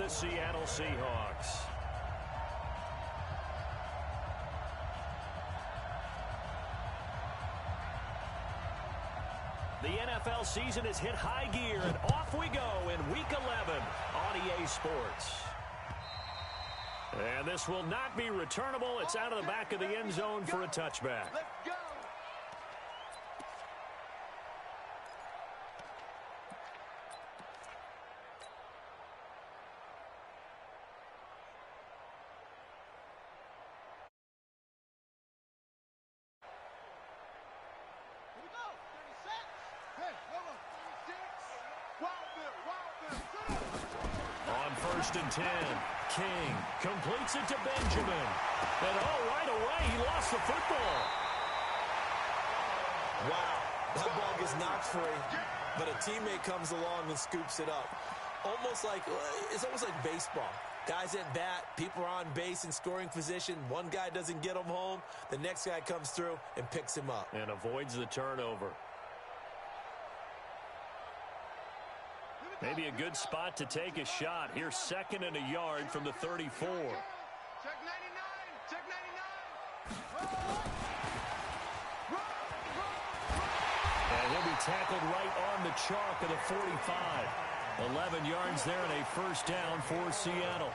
the Seattle Seahawks. The NFL season has hit high gear, and off we go in Week 11 on EA Sports. And this will not be returnable. It's out of the back of the end zone for a touchback. Let's go. On 1st and 10, King completes it to Benjamin. And right away, he lost the football. Wow, that ball gets knocked free, but a teammate comes along and scoops it up. It's almost like baseball. Guys at bat, people are on base in scoring position. One guy doesn't get him home. The next guy comes through and picks him up. And avoids the turnover. Maybe a good spot to take a shot. Here's 2nd and a yard from the 34. Check 99. Check 99. And he'll be tackled right on the chalk of the 45. 11 yards there and a first down for Seattle.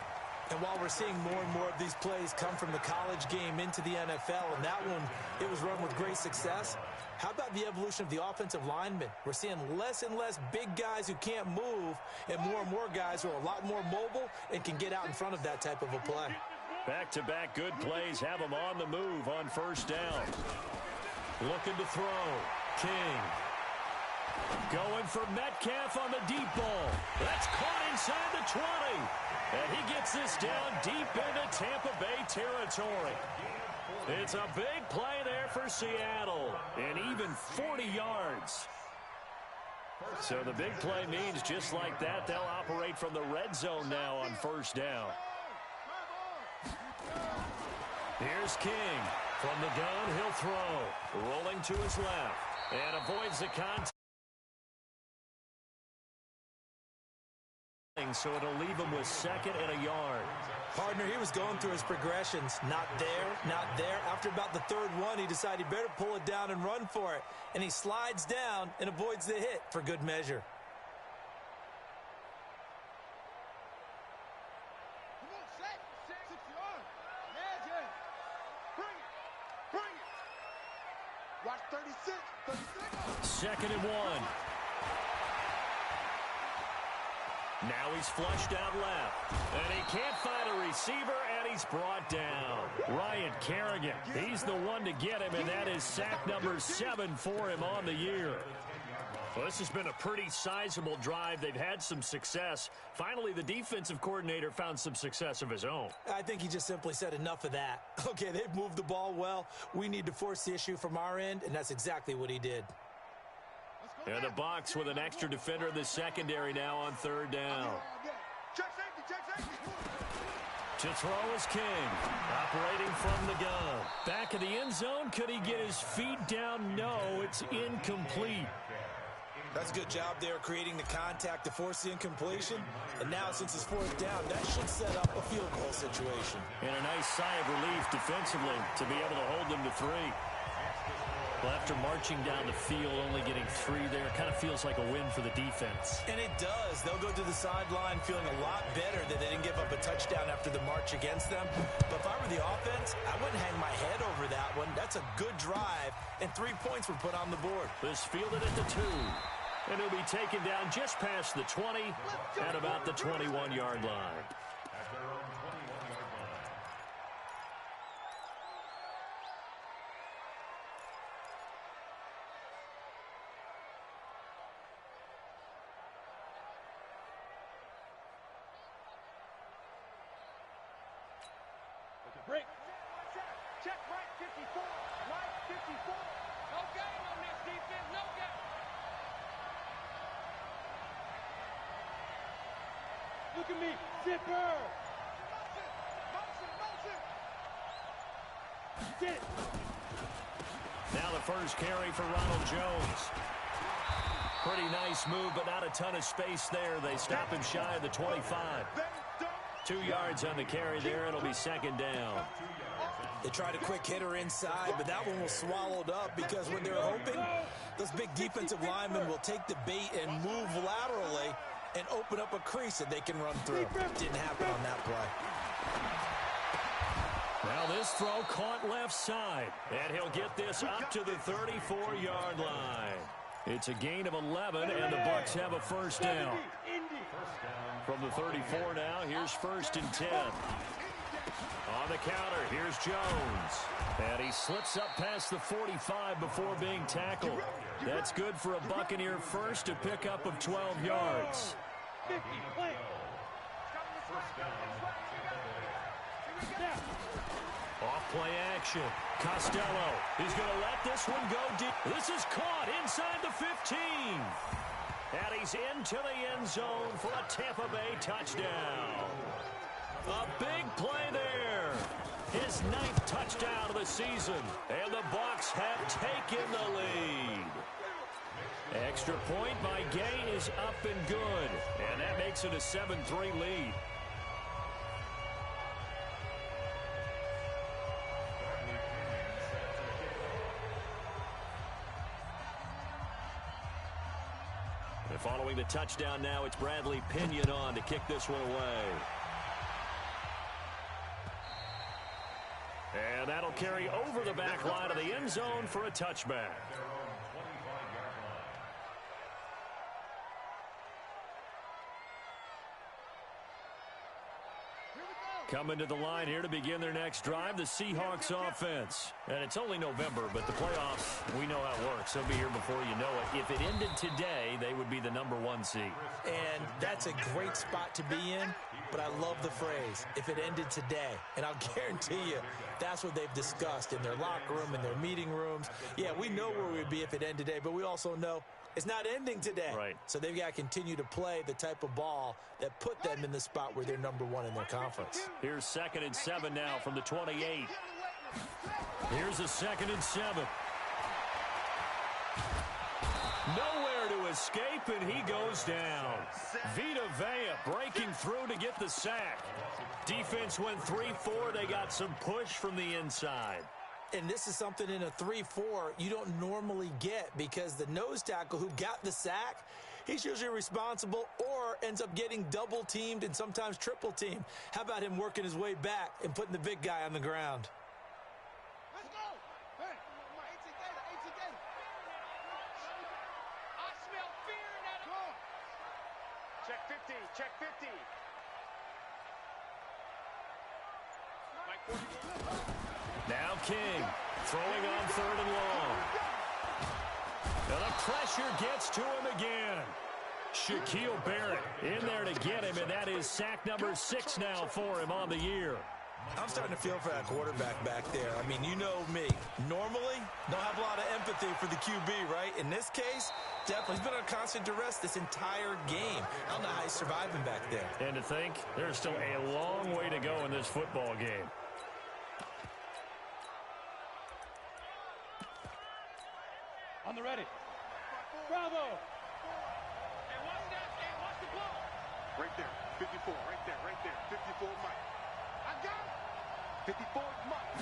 And while we're seeing more and more of these plays come from the college game into the NFL, and that one, it was run with great success, how about the evolution of the offensive linemen? We're seeing less and less big guys who can't move and more guys who are a lot more mobile and can get out in front of that type of a play. Back-to-back good plays have them on the move on first down. Looking to throw. King. Going for Metcalf on the deep ball. That's caught inside the 20. And he gets this down deep into Tampa Bay territory. It's a big play there for Seattle. And even 40 yards. So the big play means just like that, they'll operate from the red zone now on first down. Here's King. From the gun, he'll throw. Rolling to his left. And avoids the contact. So it'll leave him with 2nd and a yard. Partner, he was going through his progressions. Not there, not there. After about the 3rd one, he decided he better pull it down and run for it. And he slides down and avoids the hit for good measure. Watch 36. 2nd and 1. Now he's flushed out left. And he can't find a receiver, and he's brought down. Ryan Kerrigan, he's the one to get him, and that is sack number 7 for him on the year. Well, this has been a pretty sizable drive. They've had some success. Finally, the defensive coordinator found some success of his own. I think he just simply said enough of that. Okay, they've moved the ball well. We need to force the issue from our end, and that's exactly what he did. And the box with an extra defender in the secondary now on 3rd down. Check safety. To throw is King, operating from the gun. Back of the end zone, could he get his feet down? No, it's incomplete. That's a good job there creating the contact to force the incompletion. And now, since it's 4th down, that should set up a field goal situation. And a nice sigh of relief defensively to be able to hold them to 3. Well, after marching down the field, only getting 3 there, kind of feels like a win for the defense. And it does. They'll go to the sideline feeling a lot better that they didn't give up a touchdown after the march against them. But if I were the offense, I wouldn't hang my head over that one. That's a good drive, and 3 points were put on the board. This fielded at the 2. And he'll be taken down just past the 20 at about the 21-yard line. Break. Check right 54. Right 54. No game on this defense. No game. Look at me. Zipper. Motion. Sit. Now the first carry for Ronald Jones. Pretty nice move, but not a ton of space there. They stop him shy of the 25. 2 yards on the carry there. It'll be second down. They tried a quick hitter inside, but that one was swallowed up because when they're hoping, those big defensive linemen will take the bait and move laterally and open up a crease that they can run through. Didn't happen on that play. Now this throw caught left side, and he'll get this up to the 34-yard line. It's a gain of 11, and the Bucs have a first down. From the 34 now, here's 1st and 10. On the counter, here's Jones. And he slips up past the 45 before being tackled. That's good for a Buccaneer first, a pickup of 12 yards. Off-play action. Costello. He's going to let this one go deep. This is caught inside the 15. And he's into the end zone for a Tampa Bay touchdown. A big play there. His 9th touchdown of the season. And the Bucs have taken the lead. Extra point by Gay is up and good. And that makes it a 7-3 lead. And following the touchdown now, it's Bradley Pinion on to kick this one away. And that'll carry over the back line of the end zone for a touchback. Coming to the line here to begin their next drive, the Seahawks offense. And it's only November, but the playoffs, we know how it works. They'll be here before you know it. If it ended today, they would be the #1 seed. And that's a great spot to be in, but I love the phrase, if it ended today. And I'll guarantee you, that's what they've discussed in their locker room, in their meeting rooms. Yeah, we know where we'd be if it ended today, but we also know it's not ending today. Right. So they've got to continue to play the type of ball that put them in the spot where they're #1 in their conference. Here's 2nd and 7 now from the 28. Here's a 2nd and 7. Nowhere to escape, and he goes down. Vita Vea breaking through to get the sack. Defense went 3-4. They got some push from the inside. And this is something in a 3-4 you don't normally get because the nose tackle who got the sack, he's usually responsible or ends up getting double-teamed and sometimes triple-teamed. How about him working his way back and putting the big guy on the ground? Let's go. Hey, I smell fear in that. Check 50. Check 50. Now King throwing on 3rd and long. Now the pressure gets to him again. Shaquille Barrett in there to get him, and that is sack number 6 now for him on the year. I'm starting to feel for that quarterback back there. I mean, you know me. Normally, don't have a lot of empathy for the QB, right? In this case, definitely. He's been on constant duress this entire game. I don't know how he's surviving back there. And to think, there's still a long way to go in this football game. On the ready. Bravo. Hey, watch that. Hey, watch the ball. Right there. 54. Right there. Right there. 54 Mike. I got it. 54 Mike.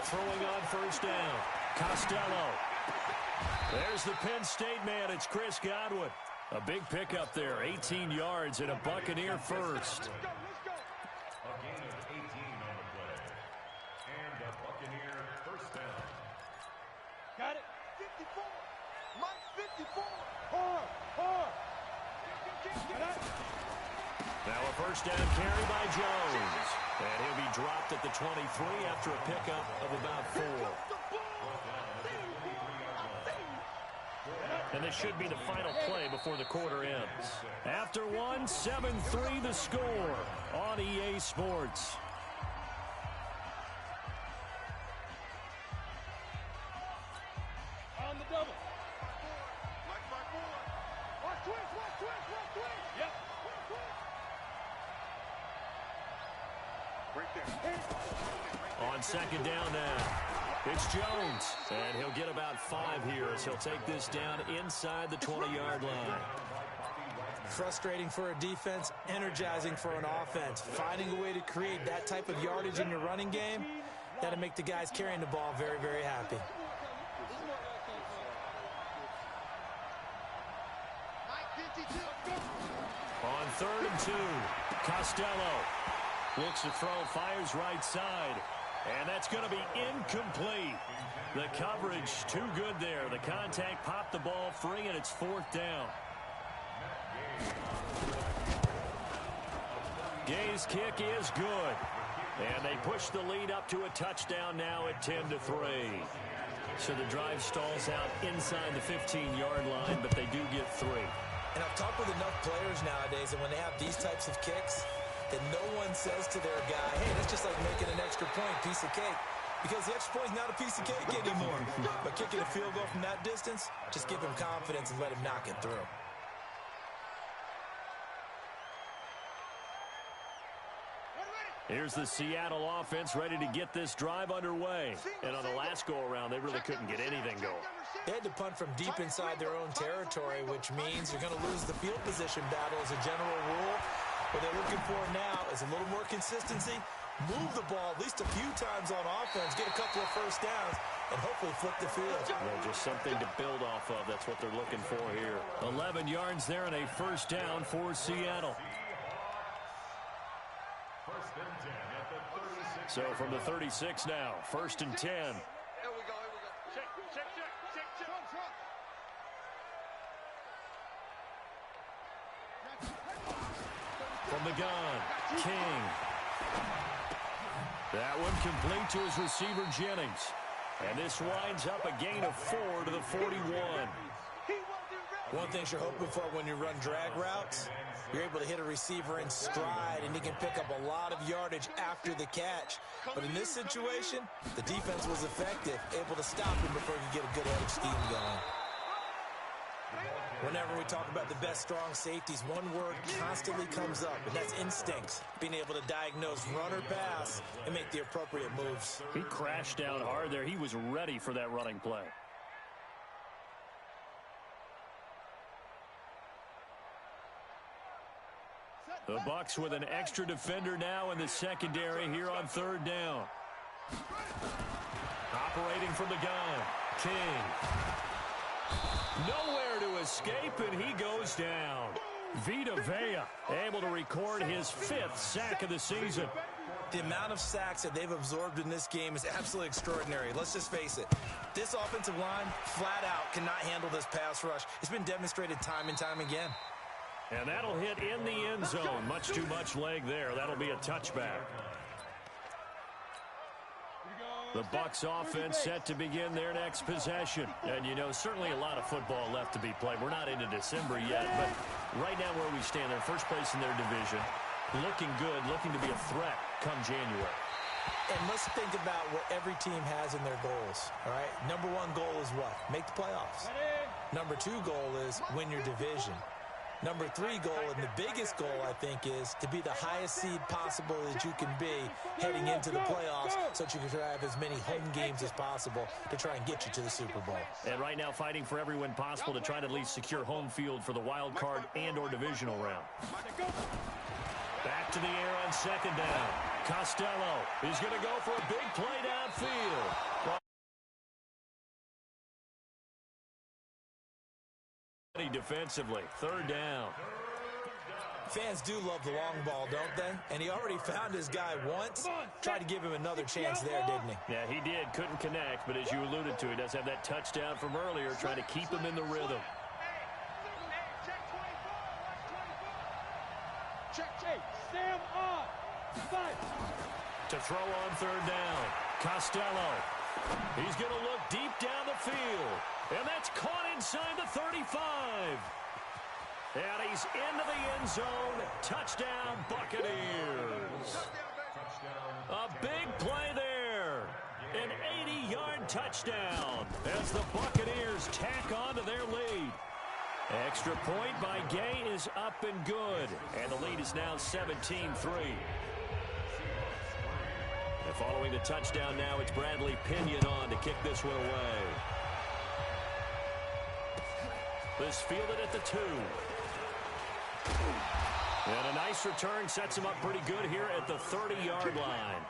Throwing on 1st down. Costello. There's the Penn State man. It's Chris Godwin. A big pickup there. 18 yards and a Buccaneer first. Let's go. A gain of 18 on the play. And a Buccaneer first down. Got it. 54. Mike 54. Hard. Now a first down carry by Jones. And he'll be dropped at the 23 after a pickup of about 4. And this should be the final play before the quarter ends. After one, 7-3 the score on EA Sports. On the double. Mike 5-4. Watch twist. Yep. Right there. On 2nd down now, it's Jones. And he'll get about 5 here as he'll take this down inside the 20-yard line. Frustrating for a defense, energizing for an offense. Finding a way to create that type of yardage in your running game, that'll make the guys carrying the ball very, very happy. On 3rd and 2, Costello looks to throw, fires right side, and that's going to be incomplete. The coverage too good there. The contact popped the ball free, and it's 4th down. Gay's kick is good, and they push the lead up to a touchdown now at 10-3. So the drive stalls out inside the 15-yard line, but they do get 3. And I've talked with enough players nowadays, and when they have these types of kicks, that no one says to their guy, hey, that's just like making an extra point, piece of cake. Because the extra point is not a piece of cake anymore. But kicking a field goal from that distance, just give him confidence and let him knock it through. Here's the Seattle offense ready to get this drive underway. And on the last go-around, they really couldn't get anything going. They had to punt from deep inside their own territory, which means you're going to lose the field position battle as a general rule. What they're looking for now is a little more consistency, move the ball at least a few times on offense, get a couple of first downs, and hopefully flip the field. Well, just something to build off of. That's what they're looking for here. 11 yards there and a first down for Seattle. So from the 36 now, 1st and 10. Here we go. Check. From the gun, King. That one complete to his receiver, Jennings. And this winds up a gain of 4 to the 41. One thing you're hoping for when you run drag routes, you're able to hit a receiver in stride, and he can pick up a lot of yardage after the catch. But in this situation, the defense was effective, able to stop him before he could get a good edge scheme going. Whenever we talk about the best strong safeties, one word constantly comes up, and that's instincts. Being able to diagnose run or pass and make the appropriate moves. He crashed down hard there. He was ready for that running play. The Bucs with an extra defender now in the secondary here on 3rd down. Operating from the gun, King. Nowhere to escape, and he goes down. Vita Vea able to record his 5th sack of the season. The amount of sacks that they've absorbed in this game is absolutely extraordinary. Let's just face it. This offensive line, flat out, cannot handle this pass rush. It's been demonstrated time and time again. And that'll hit in the end zone. Much too much leg there. That'll be a touchback. The Bucs offense set to begin their next possession. And, you know, certainly a lot of football left to be played. We're not into December yet, but right now where we stand, they're first place in their division. Looking good, looking to be a threat come January. And let's think about what every team has in their goals, all right? Number 1 goal is what? Make the playoffs. Number 2 goal is win your division. Number 3 goal, and the biggest goal, I think, is to be the highest seed possible that you can be heading into the playoffs so that you can have as many home games as possible to try and get you to the Super Bowl. And right now fighting for every win possible to try to at least secure home field for the wild card and or divisional round. Back to the air on 2nd down. Costello is going to go for a big play downfield. Defensively, 3rd down. Fans do love the long ball, don't they? And he already found his guy once. Tried to give him another chance there, didn't he? Yeah, he did. Couldn't connect, but as you alluded to, he does have that touchdown from earlier, trying to keep him in the rhythm. Sam on. To throw on 3rd down, Costello. He's going to look deep down the field. And that's caught inside the 35. And he's into the end zone. Touchdown, Buccaneers. A big play there. An 80-yard touchdown as the Buccaneers tack on to their lead. Extra point by Gay is up and good. And the lead is now 17-3. And following the touchdown now, it's Bradley Pinion on to kick this one away. This fielded at the 2. And a nice return sets him up pretty good here at the 30-yard line.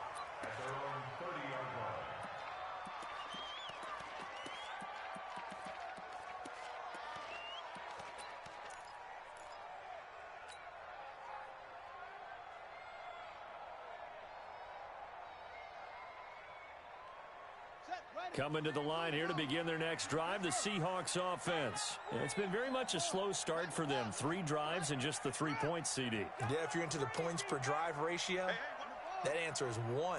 Coming to the line here to begin their next drive, the Seahawks offense. It's been very much a slow start for them. 3 drives and just the 3 points, CD. Yeah, if you're into the points per drive ratio, that answer is 1.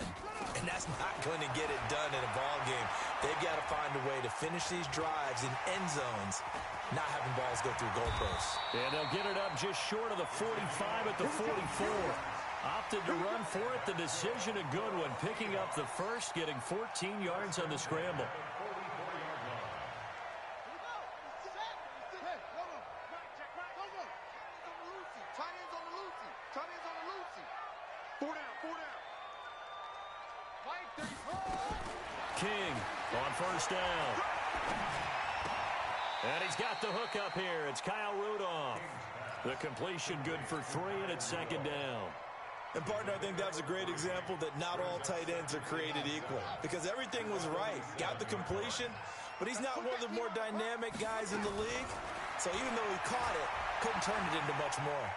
And that's not going to get it done in a ball game. They've got to find a way to finish these drives in end zones, not having balls go through goalposts. And they'll get it up just short of the 45 at the 44. Opted to run for it. The decision a good one. Picking up the first, getting 14 yards on the scramble. King on first down. And he's got the hook up here. It's Kyle Rudolph. The completion good for 3, and it's second down. And, partner, I think that was a great example that not all tight ends are created equal, because everything was right. Got the completion, but he's not one of the more dynamic guys in the league. So even though he caught it, couldn't turn it into much more.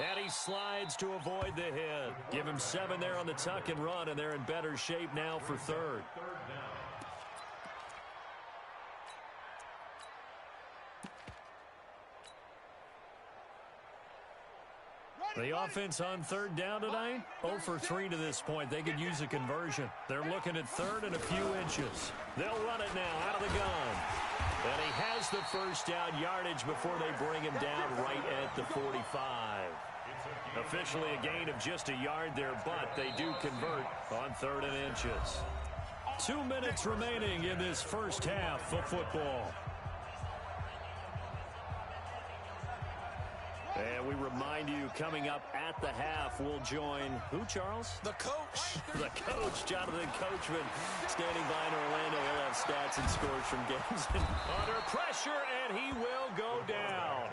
And he slides to avoid the hit. Give him 7 there on the tuck and run, and they're in better shape now for third. The offense on third down tonight, 0 for 3 to this point. They could use a conversion. They're looking at third and a few inches. They'll run it now out of the gun. And he has the first down yardage before they bring him down right at the 45. Officially a gain of just a yard there, but they do convert on 3rd and inches. 2 minutes remaining in this first half of football. And we remind you, coming up at the half, we'll join who, Charles? The coach. The coach, Jonathan Coachman, standing by in Orlando. He'll have stats and scores from games. Under pressure, and he will go down.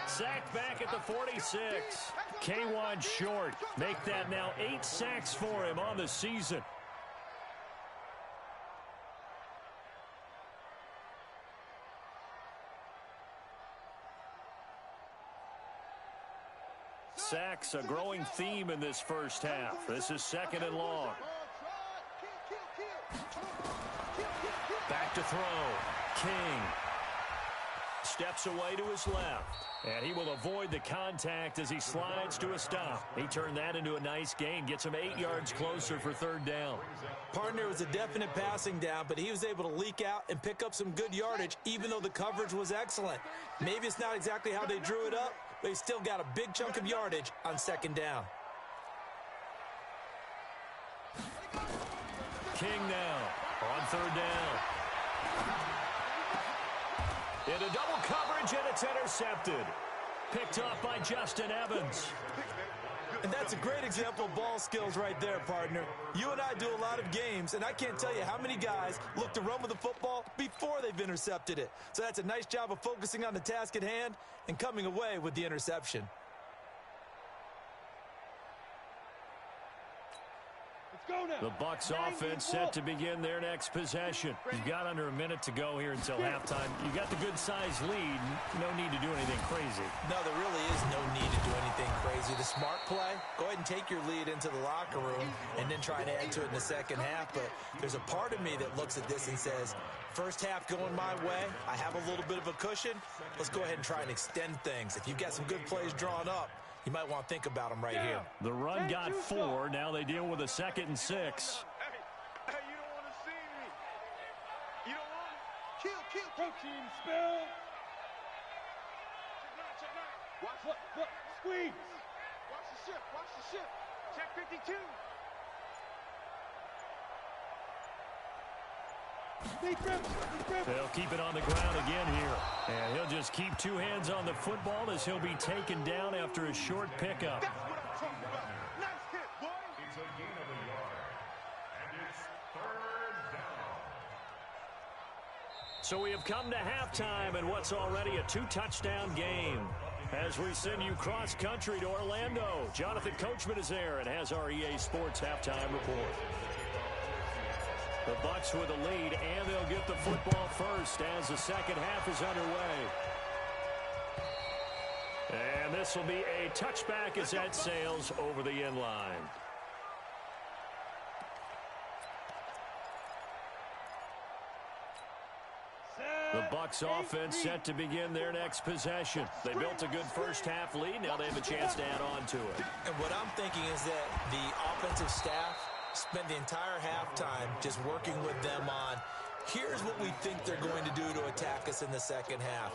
Sacked back at the 46. K'Wan Short. Make that now 8 sacks for him on the season. Sacks, a growing theme in this first half. This is 2nd and long. Back to throw. King steps away to his left. And he will avoid the contact as he slides to a stop. He turned that into a nice gain. Gets him 8 yards closer for 3rd down. Partner, was a definite passing down, but he was able to leak out and pick up some good yardage, even though the coverage was excellent. Maybe it's not exactly how they drew it up, but he still got a big chunk of yardage on 2nd down. King now on 3rd down. Into double coverage, and it's intercepted. Picked off by Justin Evans. And that's a great example of ball skills right there, partner. You and I do a lot of games, and I can't tell you how many guys look to run with the football before they've intercepted it. So that's a nice job of focusing on the task at hand and coming away with the interception. The Bucs offense set to begin their next possession. You've got under a minute to go here until halftime. You got the good-sized lead. No need to do anything crazy. No, there really is no need to do anything crazy. The smart play, go ahead and take your lead into the locker room and then try to add to it in the second half. But there's a part of me that looks at this and says, first half going my way, I have a little bit of a cushion. Let's go ahead and try and extend things. If you've got some good plays drawn up, you might want to think about them right here. The run got 4. Now they deal with a 2nd and 6. Hey, you don't want to see me. You don't want to. Kill. Protein spill. Check 9. Watch. Look, squeeze. Watch the ship. Check 52. They'll keep it on the ground again here. And he'll just keep 2 hands on the football as he'll be taken down after a short pickup. That's what I'm talking about. Nice hit, boy. It's a gain of a yard. And it's 3rd down. So we have come to halftime in what's already a 2-touchdown game. As we send you cross-country to Orlando, Jonathan Coachman is there and has our EA Sports halftime report. The Bucs with a lead, and they'll get the football first as the second half is underway. And this will be a touchback as that sails over the end line. The Bucs offense set to begin their next possession. They built a good first half lead. Now they have a chance to add on to it. And what I'm thinking is that the offensive staff spent the entire halftime just working with them on, here's what we think they're going to do to attack us in the second half.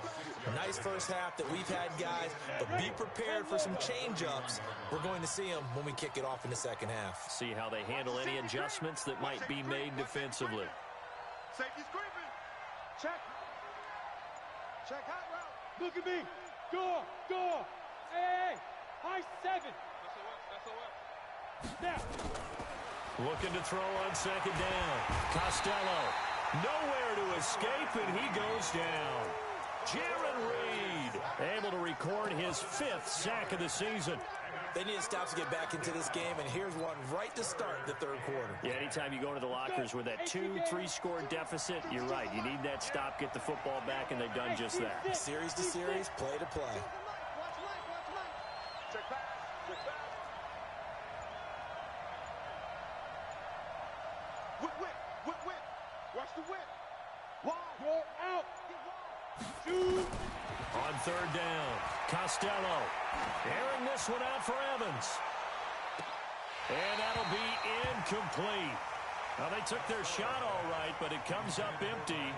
Nice first half that we've had, guys, but be prepared for some change-ups. We're going to see them when we kick it off in the second half. See how they handle any adjustments that might be made defensively. Safety screaming. Check. Check hot route. Look at me. Go. Hey. High 7. Snap. Looking to throw on second down. Costello. Nowhere to escape, and he goes down. Jaron Reed able to record his 5th sack of the season. They need to stop to get back into this game, and here's one right to start the third quarter. Yeah, anytime you go into the lockers with that 2-3 score deficit, you're right. You need that stop, get the football back, and they've done just that. Series to series, play to play. Check pass. Check pass. Whip. Watch the whip. Go out. Shoot. On third down, Costello airing this one out for Evans. And that'll be incomplete. Now, they took their shot all right, but it comes up empty,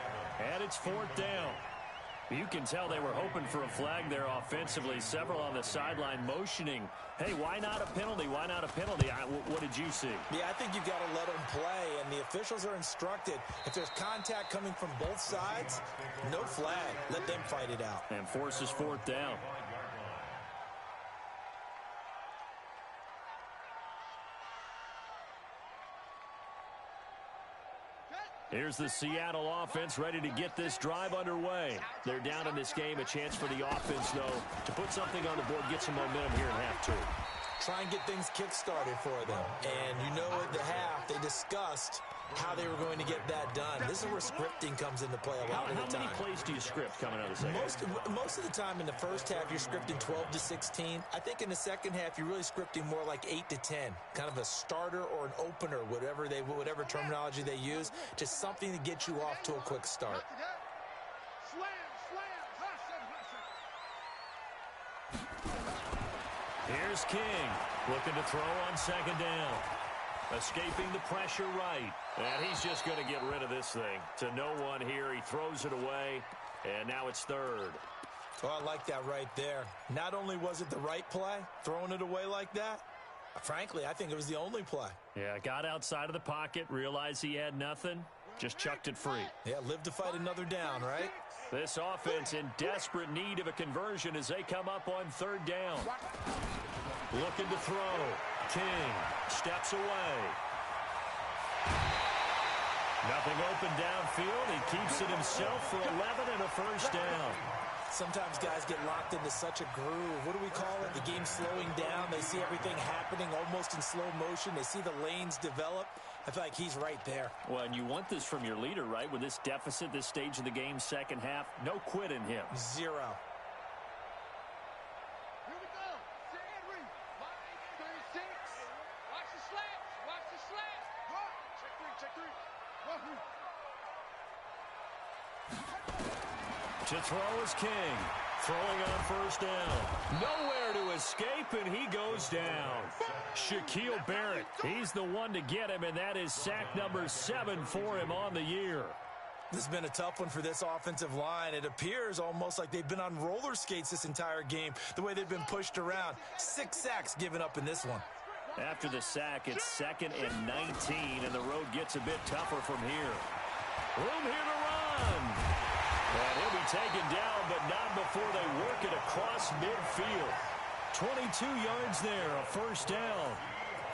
and it's 4th down. You can tell they were hoping for a flag there offensively. Several on the sideline motioning, hey, why not a penalty? Why not a penalty? What did you see? Yeah, I think you've got to let them play, and the officials are instructed, if there's contact coming from both sides, no flag. Let them fight it out. And forces 4th down. Here's the Seattle offense ready to get this drive underway. They're down in this game. A chance for the offense, though, to put something on the board, get some momentum here in half 2. Try and get things kick-started for them. And you know at the half, they discussed how they were going to get that done. This is where scripting comes into play a lot of the time. How many plays do you script coming out of the second? Most of the time in the first half, you're scripting 12 to 16. I think in the second half, you're really scripting more like 8 to 10. Kind of a starter or an opener, whatever terminology they use. Just something to get you off to a quick start. Slam. Here's King looking to throw on second down. Escaping the pressure right. And he's just going to get rid of this thing. To no one here. He throws it away. And now it's 3rd. Oh, I like that right there. Not only was it the right play, throwing it away like that, frankly, I think it was the only play. Yeah, got outside of the pocket, realized he had nothing, just chucked it free. Yeah, live to fight another down, right? This offense in desperate need of a conversion as they come up on 3rd down. Looking to throw. King steps away. Nothing open downfield. He keeps it himself for 11 and a first down. Sometimes guys get locked into such a groove. What do we call it? The game slowing down. They see everything happening almost in slow motion. They see the lanes develop. I feel like he's right there. Well, and you want this from your leader, right? With this deficit, this stage of the game, second half, no quit in him. 0. Here we go. Say Henry. Line 36. Watch the slats. Watch the slats. Check 3. To throw is King. Throwing on first down. Nowhere to escape, and he goes down. Shaquille Barrett, he's the one to get him, and that is sack number 7 for him on the year. This has been a tough one for this offensive line. It appears almost like they've been on roller skates this entire game, the way they've been pushed around. 6 sacks given up in this one. After the sack, it's 2nd and 19, and the road gets a bit tougher from here. Room here to run. And he'll be taken down, but not before they work it across midfield. 22 yards there, a first down.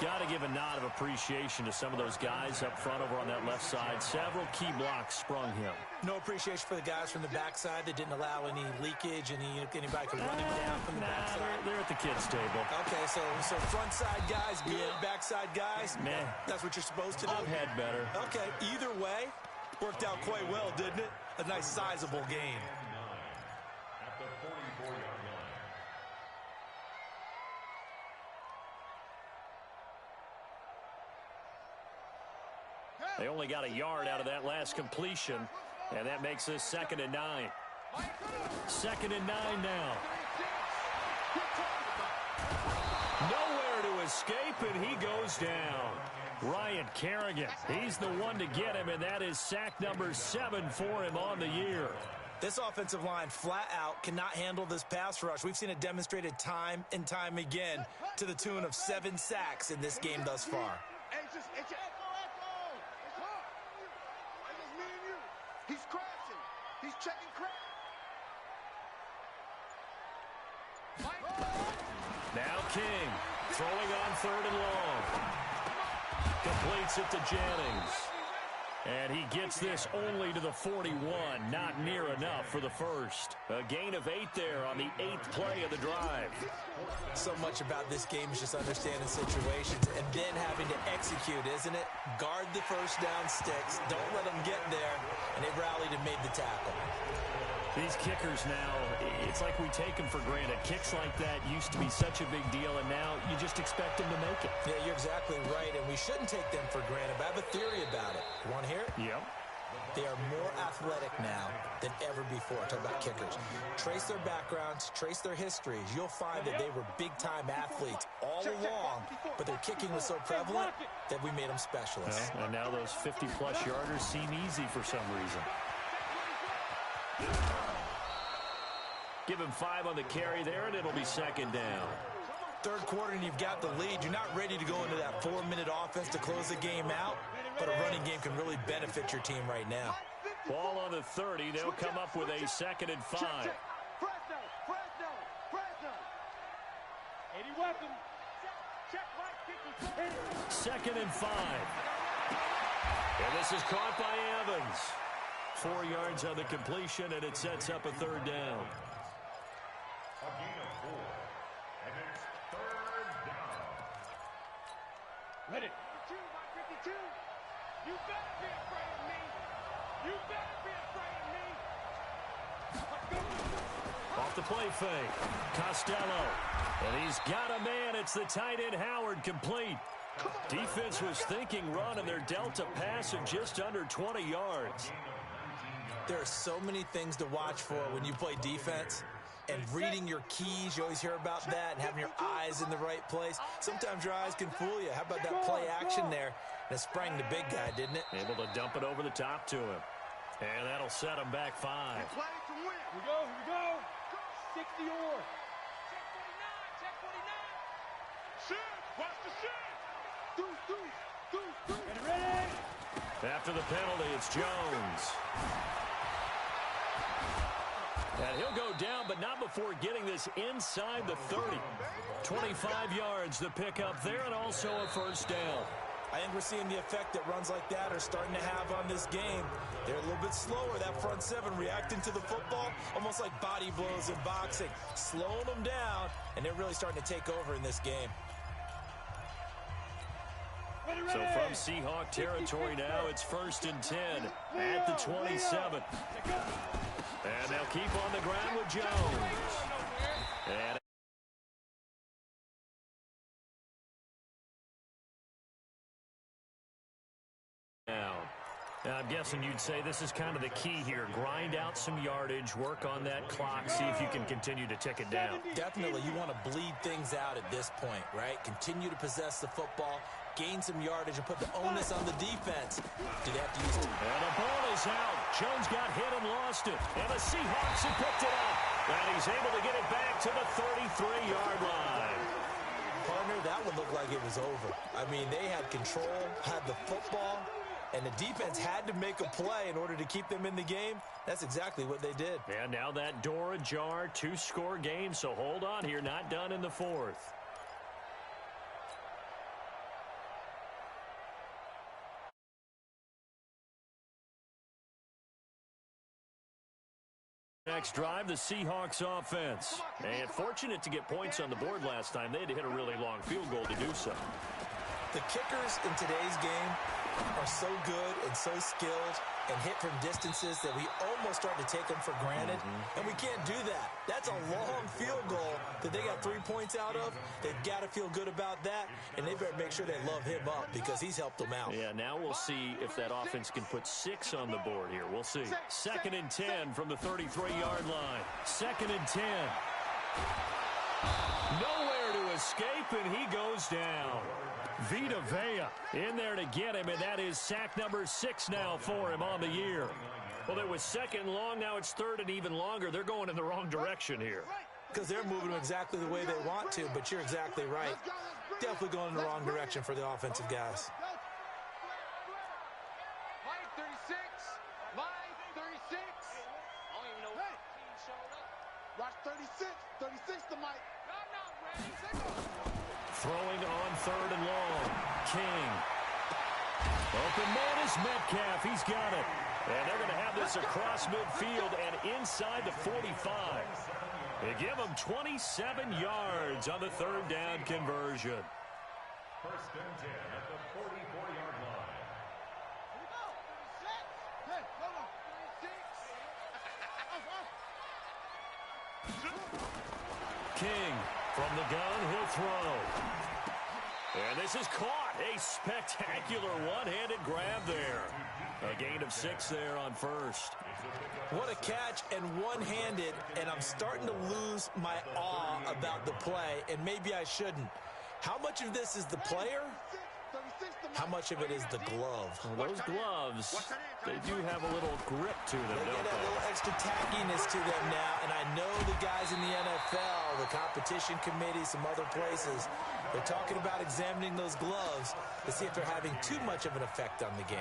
Got to give a nod of appreciation to some of those guys up front over on that left side. Several key blocks sprung him. No appreciation for the guys from the backside that didn't allow any leakage, anybody could run him down from the backside. They're at the kids' table. Okay, so front side guys good, backside guys, Meh. That's what you're supposed to do? I've had better. Okay, either way, worked out quite well, didn't it? A nice sizable game. At the 44-yard line. They only got a yard out of that last completion, and that makes this 2nd and 9. 2nd and 9 now. Nowhere to escape, and he goes down. Ryan Kerrigan, he's the one to get him, and that is sack number 7 for him on the year. This offensive line flat out cannot handle this pass rush. We've seen it demonstrated time and time again to the tune of 7 sacks in this game thus far. He's crashing. He's checking crash. Now King, throwing on 3rd and long. Completes it to Jennings. And he gets this only to the 41, not near enough for the first. A gain of 8 there on the 8th play of the drive. So much about this game is just understanding situations and then having to execute, isn't it? Guard the first down sticks. Don't let them get there. And they rallied and made the tackle. These kickers now, it's like we take them for granted. Kicks like that used to be such a big deal, and now you just expect them to make it. Yeah, you're exactly right, and we shouldn't take them for granted. But I have a theory about it. You want to hear it? Yep. They are more athletic now than ever before. Talk about kickers. Trace their backgrounds, trace their histories. You'll find that they were big-time athletes all along, but their kicking was so prevalent that we made them specialists. Well, and now those 50-plus yarders seem easy for some reason. Give him 5 on the carry there, and it'll be 2nd down. 3rd quarter, and you've got the lead. You're not ready to go into that 4-minute offense to close the game out, but a running game can really benefit your team right now. Ball on the 30. They'll come up with a 2nd and 5. Fresno. 80 weapons. Check right, 2nd and 5. And this is caught by Evans. 4 yards on the completion, and it sets up a 3rd down. A gain of 4. And it's 3rd down. Ready. 52 by 52. You better be afraid of me. You better be afraid of me. Let's go. Off the play fake. Costello. And he's got a man. It's the tight end Howard, complete. Defense was thinking run, and they're dealt a pass of just under 20 yards. There are so many things to watch for when you play defense. And reading your keys, you always hear about that, and having your eyes in the right place. Sometimes your eyes can fool you. How about that play action there? And it sprang the big guy, didn't it? Able to dump it over the top to him. And that'll set him back 5. Here we go. 60 or. Check 49. Shoot. Watch the shoot. Deuce. Ready. After the penalty, it's Jones. And he'll go down, but not before getting this inside the 30. 25 yards to pick up there, and also a 1st down. I think we're seeing the effect that runs like that are starting to have on this game. They're a little bit slower, that front 7, reacting to the football, almost like body blows in boxing, slowing them down, and they're really starting to take over in this game. So from Seahawk territory now, it's 1st and 10 at the 27. And they'll keep on the ground with Jones. And now, I'm guessing you'd say this is kind of the key here. Grind out some yardage, work on that clock, see if you can continue to tick it down. Definitely, you want to bleed things out at this point, right? Continue to possess the football, gain some yardage, and put the onus on the defense. Do they have to use it? And the ball is out. Jones got hit and lost it. And the Seahawks have picked it up. And he's able to get it back to the 33-yard line. Partner, that one looked like it was over. I mean, they had control, had the football, and the defense had to make a play in order to keep them in the game. That's exactly what they did. And now that door ajar, 2-score game, so hold on here, not done in the 4th. Next drive, the Seahawks offense. And fortunate to get points on the board last time. They had to hit a really long field goal to do so. The kickers in today's game are so good and so skilled and hit from distances that we almost start to take them for granted. And we can't do that. That's a long field goal that they got 3 points out of. They've got to feel good about that, and they better make sure they love him up because he's helped them out. Yeah, now we'll see if that offense can put 6 on the board here. We'll see. 2nd and 10 from the 33-yard line. 2nd and 10. Nowhere to escape, and he goes down. Vita Vea in there to get him, and that is sack number 6 now for him on the year. Well, it was 2nd and long. Now it's 3rd and even longer. They're going in the wrong direction here. Because they're moving exactly the way they want to, but you're exactly right. Definitely going in the wrong direction for the offensive guys. Line 36. Line 36. I don't even know when he showed up. Watch 36. 36 to Mike. I'm not ready. Throwing on 3rd and long. King. Open man is Metcalf. He's got it. And they're going to have this across midfield and inside the 45. They give them 27 yards on the 3rd down conversion. 1st and 10 at the 44-yard line. King from the gun, he'll throw. And this is caught. A spectacular one-handed grab there. A gain of 6 there on 1st. What a catch and one-handed, and I'm starting to lose my awe about the play, and maybe I shouldn't. How much of this is the player? How much of it is the glove? Well, those gloves, they do have a little grip to them, They don't get a they? little extra tackiness to them now, and I know the guys in the NFL, the competition committee, some other places, they're talking about examining those gloves to see if they're having too much of an effect on the game.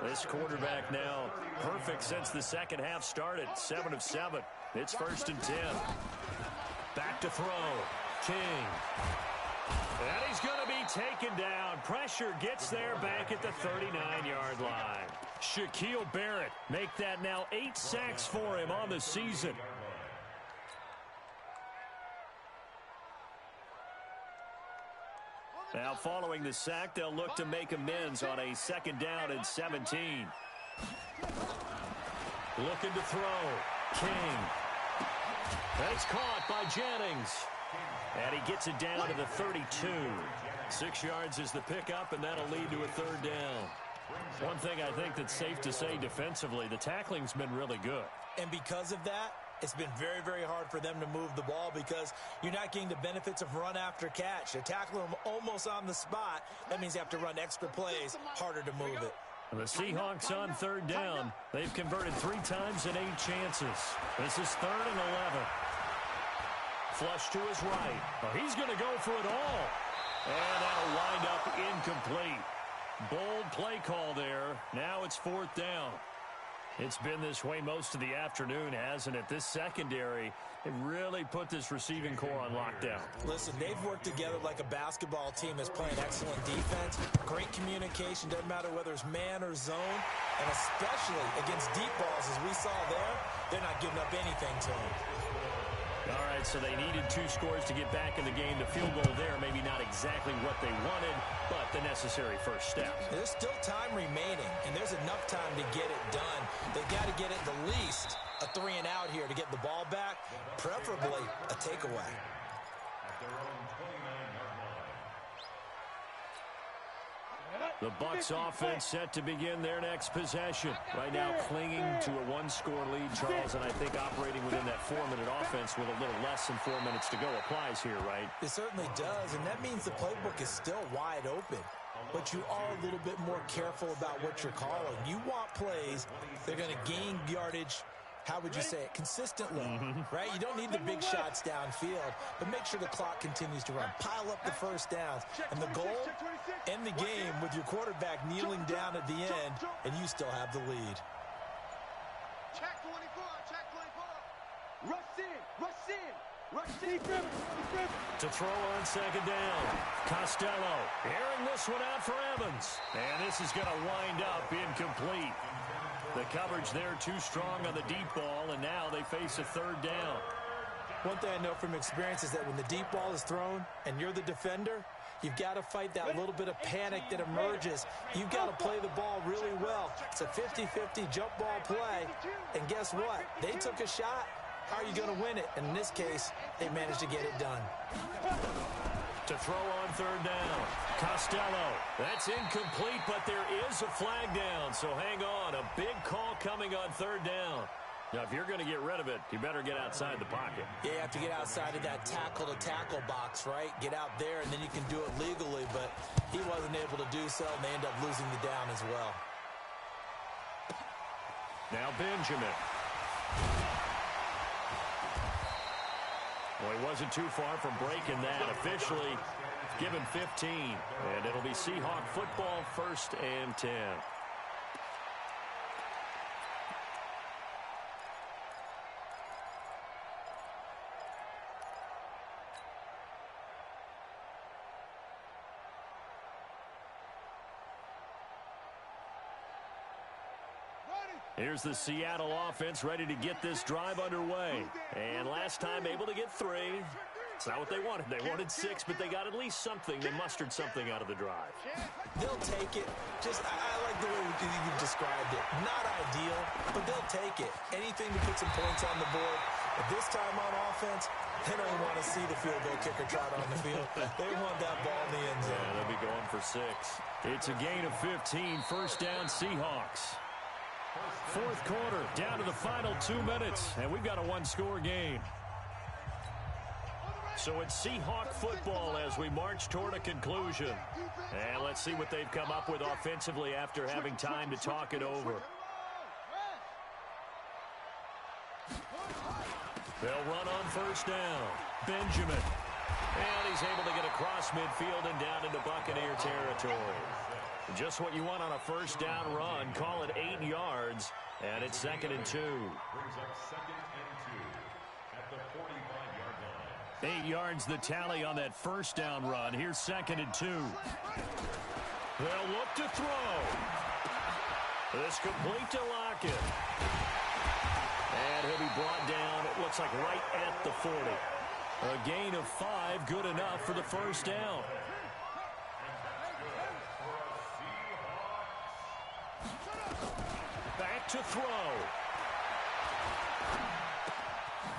This quarterback now perfect since the 2nd half started. 7 of 7. It's 1st and 10. Back to throw. King. And he's going to be taken down. Pressure gets there back at the 39-yard line. Shaquille Barrett make that now 8 sacks for him on the season. Now following the sack, they'll look to make amends on a 2nd down and 17. Looking to throw. King. That's caught by Jennings. And he gets it down to the 32. 6 yards is the pickup, and that'll lead to a 3rd down. One thing I think that's safe to say defensively, the tackling's been really good. And because of that, it's been very, very hard for them to move the ball because you're not getting the benefits of run after catch. They're tackling them almost on the spot. That means you have to run extra plays, harder to move it. The Seahawks on 3rd down. They've converted 3 times and 8 chances. This is 3rd and 11. Flush to his right. Oh, he's going to go for it all. And that'll wind up incomplete. Bold play call there. Now it's 4th down. It's been this way most of the afternoon, hasn't it? This secondary, it really put this receiving core on lockdown. Listen, they've worked together like a basketball team that's playing excellent defense. Great communication, doesn't matter whether it's man or zone. And especially against deep balls, as we saw there, they're not giving up anything to them. All right, so they needed 2 scores to get back in the game. The field goal there, maybe not exactly what they wanted, but the necessary first step. There's still time remaining, and there's enough time to get it done. They've got to get at the least a 3 and out here to get the ball back, preferably a takeaway. At their own 29-yard line. The Bucs offense set to begin their next possession. Right now clinging to a 1-score lead, Charles, and I think operating within that 4-minute offense with a little less than 4 minutes to go applies here, right? It certainly does, and that means the playbook is still wide open. But you are a little bit more careful about what you're calling. You want plays that are going to gain yardage, how would you say it, consistently, right? You don't need the big shots downfield, but make sure the clock continues to run. Pile up the first downs. And the goal, end the game with your quarterback kneeling down at the end, and you still have the lead. Check 24, check 24. Rush in, rush in. To throw on second down. Costello airing this one out for Evans. And this is going to wind up incomplete. The coverage there too strong on the deep ball, and now they face a third down. One thing I know from experience is that when the deep ball is thrown and you're the defender, you've got to fight that little bit of panic that emerges. You've got to play the ball really well. It's a 50-50 jump ball play, and guess what? They took a shot. How are you going to win it? And in this case, they managed to get it done. To throw on third down. Costello. That's incomplete, but there is a flag down. So hang on. A big call coming on third down. Now, if you're going to get rid of it, you better get outside the pocket. Yeah, you have to get outside of that tackle-to-tackle box, right? Get out there, and then you can do it legally. But he wasn't able to do so, and they end up losing the down as well. Now Benjamin. Well, he wasn't too far from breaking that. Officially given 15. And it'll be Seahawk football, 1st and 10. Here's the Seattle offense ready to get this drive underway. And last time able to get 3. It's not what they wanted. They wanted 6, but they got at least something. They mustered something out of the drive. They'll take it. I like the way you described it. Not ideal, but they'll take it. Anything to put some points on the board. But this time on offense, they don't want to see the field goal kicker trot on the field. They want that ball in the end zone. Yeah, they'll be going for 6. It's a gain of 15. 1st down, Seahawks. 4th quarter, down to the final 2 minutes, and we've got a one-score game. So it's Seahawk football as we march toward a conclusion. And let's see what they've come up with offensively after having time to talk it over. They'll run on 1st down. Benjamin. And he's able to get across midfield and down into Buccaneer territory. Just what you want on a 1st down run. Call it 8 yards, and it's 2nd and 2. Brings up 2nd and 2 at the 45-yard line. 8 yards the tally on that 1st down run. Here's 2nd and 2. They'll look to throw. This complete to Lockett. And he'll be brought down, it looks like right at the 40. A gain of 5, good enough for the 1st down. Back to throw.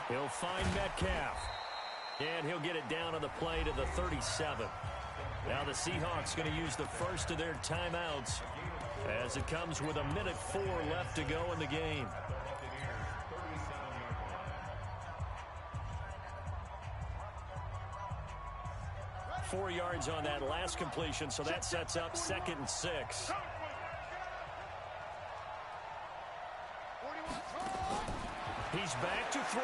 He'll find Metcalf. And he'll get it down on the play to the 37. Now the Seahawks going to use the first of their timeouts as it comes with 1:04 left to go in the game. 4 yards on that last completion, so that sets up 2nd and 6. He's back to throw.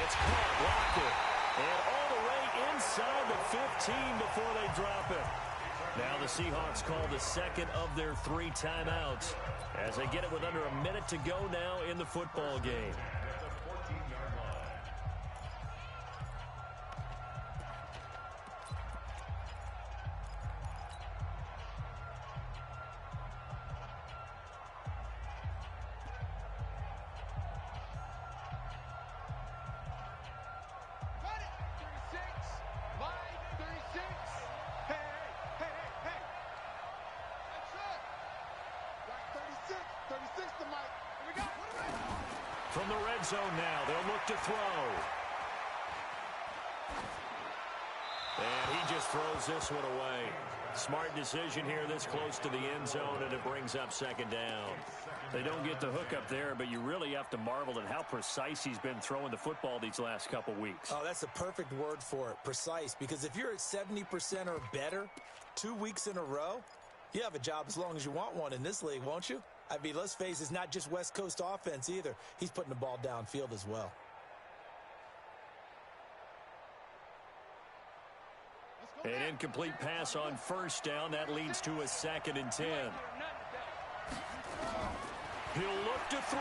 It's caught, Lockett, and all the way inside the 15 before they drop it. Now the Seahawks call the 2nd of their 3 timeouts as they get it with under 1 minute to go now in the football game. From the red zone now, they'll look to throw. And he just throws this one away. Smart decision here this close to the end zone, and it brings up 2nd down. They don't get the hook up there, but you really have to marvel at how precise he's been throwing the football these last couple weeks. Oh, that's the perfect word for it, precise. Because if you're at 70% or better 2 weeks in a row, you have a job as long as you want one in this league, won't you? I mean, let's face it, it's not just West Coast offense either. He's putting the ball downfield as well. An incomplete pass on 1st down. That leads to a 2nd and 10. He'll look to throw.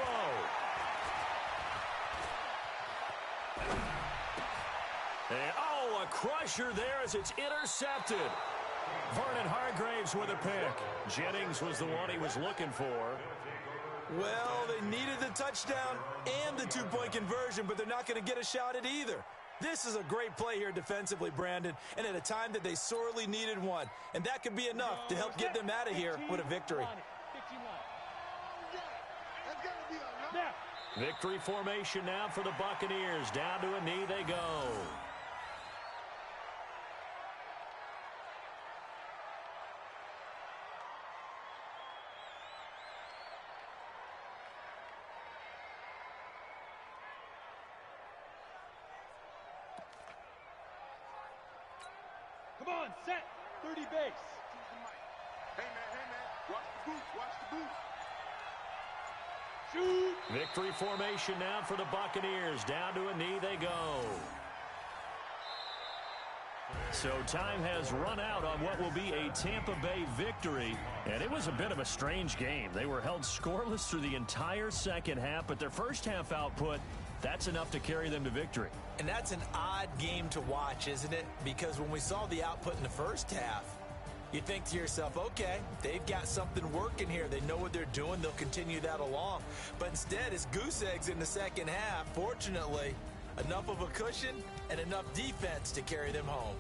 And, oh, a crusher there as it's intercepted. Vernon Hargraves with a pick. Jennings was the one he was looking for. Well, they needed the touchdown and the two-point conversion, but they're not going to get a shot at either. This is a great play here defensively, Brandon, and at a time that they sorely needed one. And that could be enough to help get them out of here with a victory. Victory formation now for the Buccaneers. Down to a knee they go. Come on, set. 30 base. Hey, man. Watch the boots. Watch the boots. Shoot. Victory formation now for the Buccaneers. Down to a knee they go. So time has run out on what will be a Tampa Bay victory. And it was a bit of a strange game. They were held scoreless through the entire second half, but their first half output, that's enough to carry them to victory. And that's an odd game to watch, isn't it? Because when we saw the output in the first half, you think to yourself, okay, they've got something working here. They know what they're doing. They'll continue that along. But instead, it's goose eggs in the second half. Fortunately, enough of a cushion and enough defense to carry them home.